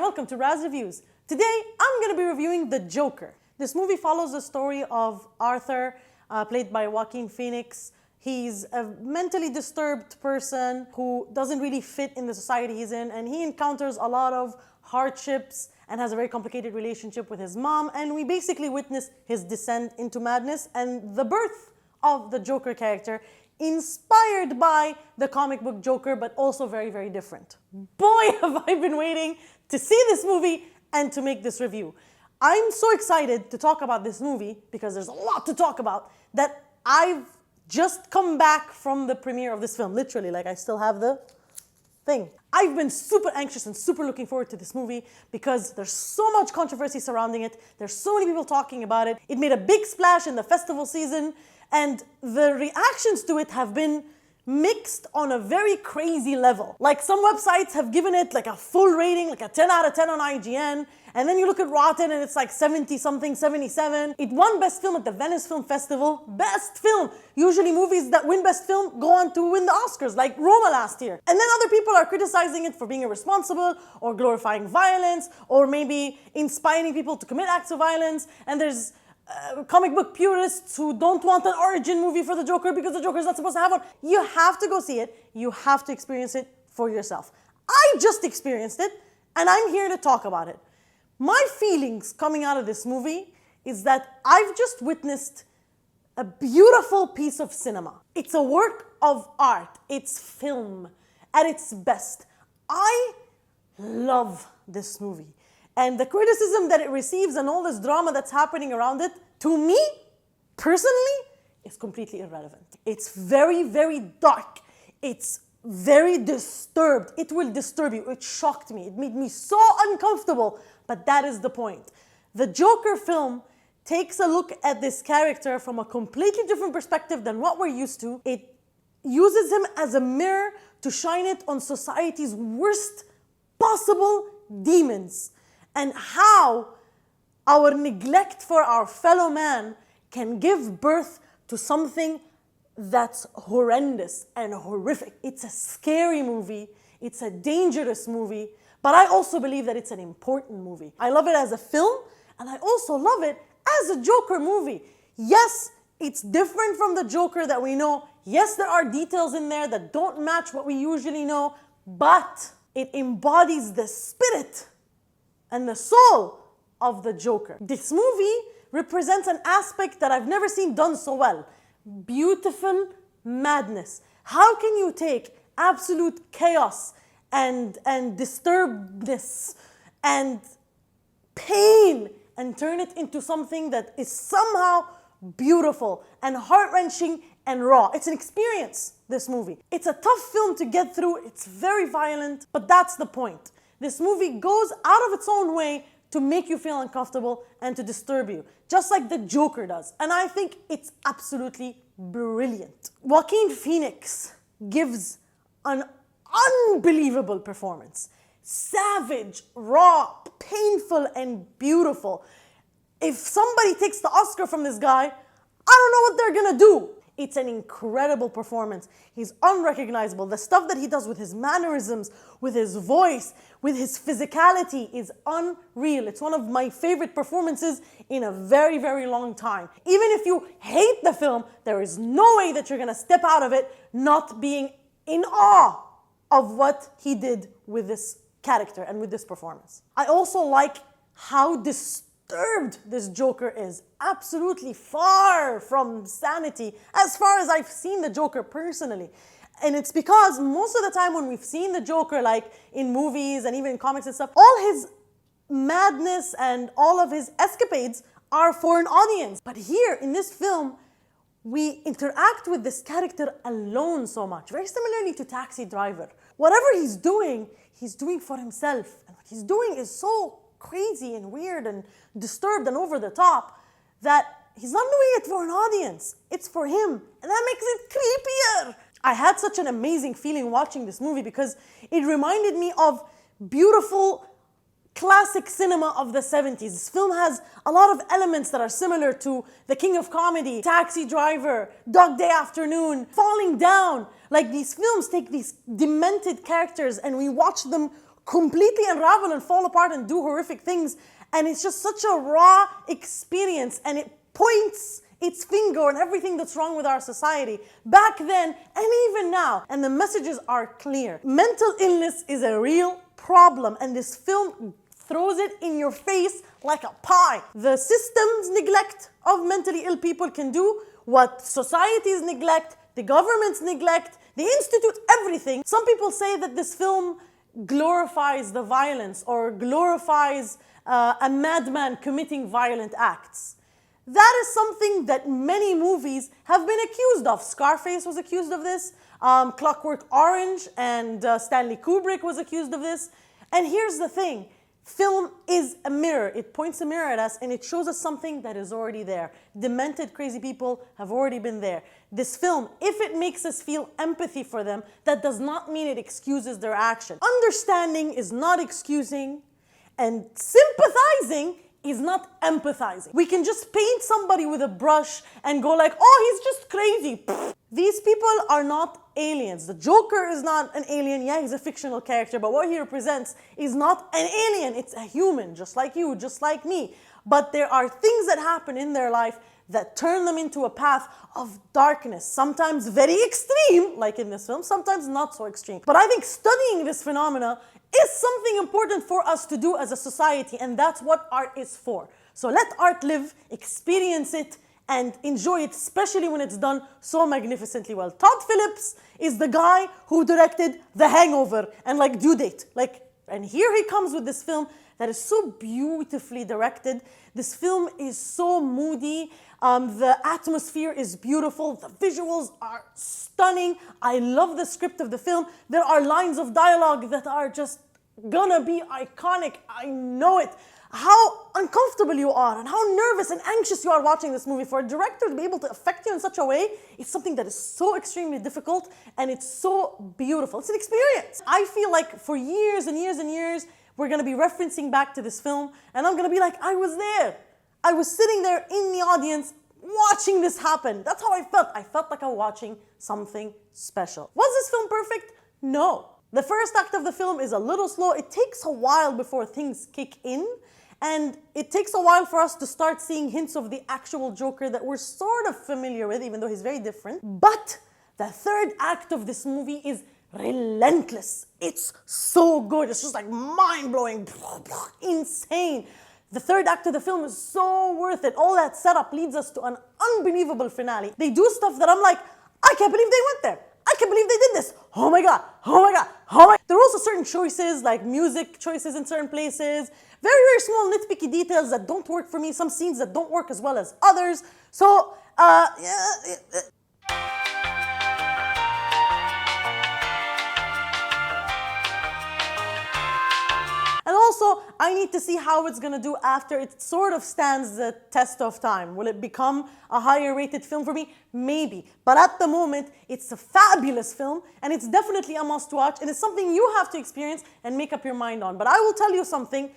welcome to Razz Reviews. Today, I'm going to be reviewing The Joker. This movie follows the story of Arthur, played by Joaquin Phoenix. He's a mentally disturbed person who doesn't really fit in the society he's in, and he encounters a lot of hardships and has a very complicated relationship with his mom, and we basically witness his descent into madness and the birth of the Joker character, inspired by the comic book Joker, but also very, very different. Boy, have I been waiting to see this movie and to make this review. I'm so excited to talk about this movie because there's a lot to talk about that I've just come back from the premiere of this film. Literally, like I still have the thing. I've been super anxious and super looking forward to this movie because there's so much controversy surrounding it. There's so many people talking about it. It made a big splash in the festival season, and the reactions to it have been mixed on a very crazy level. Like some websites have given it like a full rating, like a 10 out of 10 on IGN. And then you look at Rotten and it's like 70 something, 77. It won Best Film at the Venice Film Festival. Best Film! Usually movies that win Best Film go on to win the Oscars, like Roma last year. And then other people are criticizing it for being irresponsible or glorifying violence or maybe inspiring people to commit acts of violence. And there's comic book purists who don't want an origin movie for the Joker because the Joker is not supposed to have one. You have to go see it. You have to experience it for yourself. I just experienced it, and I'm here to talk about it. My feelings coming out of this movie is that I've just witnessed a beautiful piece of cinema. It's a work of art. It's film at its best. I love this movie. And the criticism that it receives and all this drama that's happening around it, to me, personally, is completely irrelevant. It's very, very dark. It's very disturbed. It will disturb you. It shocked me. It made me so uncomfortable. But that is the point. The Joker film takes a look at this character from a completely different perspective than what we're used to. It uses him as a mirror to shine it on society's worst possible demons, and how our neglect for our fellow man can give birth to something that's horrendous and horrific. It's a scary movie. It's a dangerous movie. But I also believe that it's an important movie. I love it as a film, and I also love it as a Joker movie. Yes, it's different from the Joker that we know. Yes, there are details in there that don't match what we usually know, but it embodies the spirit and the soul of the Joker. This movie represents an aspect that I've never seen done so well. Beautiful madness. How can you take absolute chaos and disturbedness and pain and turn it into something that is somehow beautiful and heart-wrenching and raw? It's an experience, this movie. It's a tough film to get through. It's very violent, but that's the point. This movie goes out of its own way to make you feel uncomfortable and to disturb you, just like the Joker does. And I think it's absolutely brilliant. Joaquin Phoenix gives an unbelievable performance. Savage, raw, painful, and beautiful. If somebody takes the Oscar from this guy, I don't know what they're gonna do. It's an incredible performance. He's unrecognizable. The stuff that he does with his mannerisms, with his voice, with his physicality is unreal. It's one of my favorite performances in a very, very long time. Even if you hate the film, there is no way that you're gonna step out of it not being in awe of what he did with this character and with this performance. I also like how disturbed this Joker is. Absolutely far from sanity, as far as I've seen the Joker personally. And it's because most of the time when we've seen the Joker, like in movies and even in comics and stuff, all his madness and all of his escapades are for an audience. But here in this film, we interact with this character alone so much, very similarly to Taxi Driver. Whatever he's doing for himself. And what he's doing is so crazy and weird and disturbed and over the top that he's not doing it for an audience. It's for him. And that makes it creepier. I had such an amazing feeling watching this movie because it reminded me of beautiful classic cinema of the 70s. This film has a lot of elements that are similar to The King of Comedy, Taxi Driver, Dog Day Afternoon, Falling Down. Like, these films take these demented characters and we watch them completely unravel and fall apart and do horrific things. And it's just such a raw experience, and it points its finger on everything that's wrong with our society back then and even now. And the messages are clear. Mental illness is a real problem, and this film throws it in your face like a pie. The system's neglect of mentally ill people can do what society's neglect, the government's neglect, the institute, everything. Some people say that this film glorifies the violence or glorifies a madman committing violent acts. That is something that many movies have been accused of. Scarface was accused of this. Clockwork Orange and Stanley Kubrick was accused of this. And here's the thing. Film is a mirror. It points a mirror at us and it shows us something that is already there. Demented, crazy people have already been there. This film, if it makes us feel empathy for them, that does not mean it excuses their action. Understanding is not excusing, and sympathizing is not empathizing. We can just paint somebody with a brush and go like, oh, he's just crazy. Pfft. These people are not aliens. The Joker is not an alien. Yeah, he's a fictional character, but what he represents is not an alien. It's a human, just like you, just like me. But there are things that happen in their life that turn them into a path of darkness, sometimes very extreme, like in this film, sometimes not so extreme. But I think studying this phenomena is something important for us to do as a society, and that's what art is for. So let art live, experience it, and enjoy it, especially when it's done so magnificently well. Todd Phillips is the guy who directed The Hangover and like Due Date. And here he comes with this film that is so beautifully directed. This film is so moody. The atmosphere is beautiful. The visuals are stunning. I love the script of the film. There are lines of dialogue that are just gonna be iconic. I know it. How uncomfortable you are and how nervous and anxious you are watching this movie. For a director to be able to affect you in such a way, it's something that is so extremely difficult and it's so beautiful. It's an experience. I feel like for years and years and years, we're gonna be referencing back to this film and I'm gonna be like, I was there. I was sitting there in the audience watching this happen. That's how I felt. I felt like I was watching something special. Was this film perfect? No. The first act of the film is a little slow. It takes a while before things kick in. And it takes a while for us to start seeing hints of the actual Joker that we're sort of familiar with, even though he's very different. But the third act of this movie is relentless. It's so good. It's just like mind-blowing, insane. The third act of the film is so worth it. All that setup leads us to an unbelievable finale. They do stuff that I'm like, I can't believe they went there. I can't believe they did this. Oh my God, oh my God, oh my God. There are also certain choices, like music choices in certain places. Very, very small nitpicky details that don't work for me. Some scenes that don't work as well as others. So, And also, I need to see how it's gonna do after it sort of stands the test of time. Will it become a higher rated film for me? Maybe. But at the moment, it's a fabulous film and it's definitely a must watch and it's something you have to experience and make up your mind on. But I will tell you something,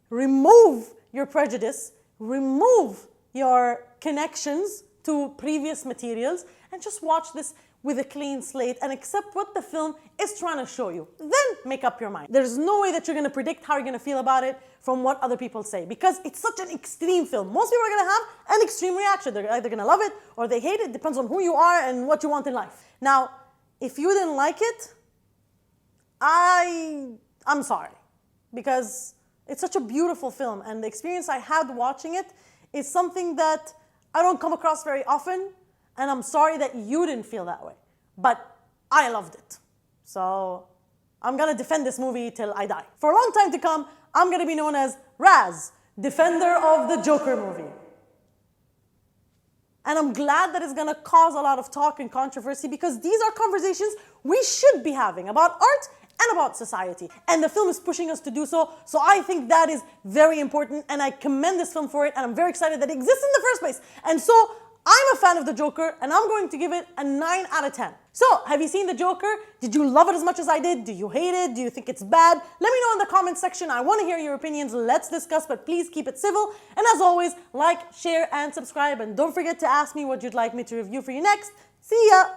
remove your prejudice, remove your connections to previous materials and just watch this with a clean slate and accept what the film is trying to show you. Then make up your mind. There's no way that you're gonna predict how you're gonna feel about it from what other people say because it's such an extreme film. Most people are gonna have an extreme reaction. They're either gonna love it or they hate it. Depends on who you are and what you want in life. Now, if you didn't like it, I'm sorry because it's such a beautiful film and the experience I had watching it is something that I don't come across very often. And I'm sorry that you didn't feel that way. But I loved it. So I'm gonna defend this movie till I die. For a long time to come, I'm gonna be known as Razz, defender of the Joker movie. And I'm glad that it's gonna cause a lot of talk and controversy because these are conversations we should be having about art and about society. And the film is pushing us to do so. So I think that is very important and I commend this film for it and I'm very excited that it exists in the first place. And so I'm a fan of the Joker and I'm going to give it a 9 out of 10. So, have you seen the Joker? Did you love it as much as I did? Do you hate it? Do you think it's bad? Let me know in the comment section. I want to hear your opinions. Let's discuss, but please keep it civil. And as always, like, share, and subscribe. And don't forget to ask me what you'd like me to review for you next. See ya!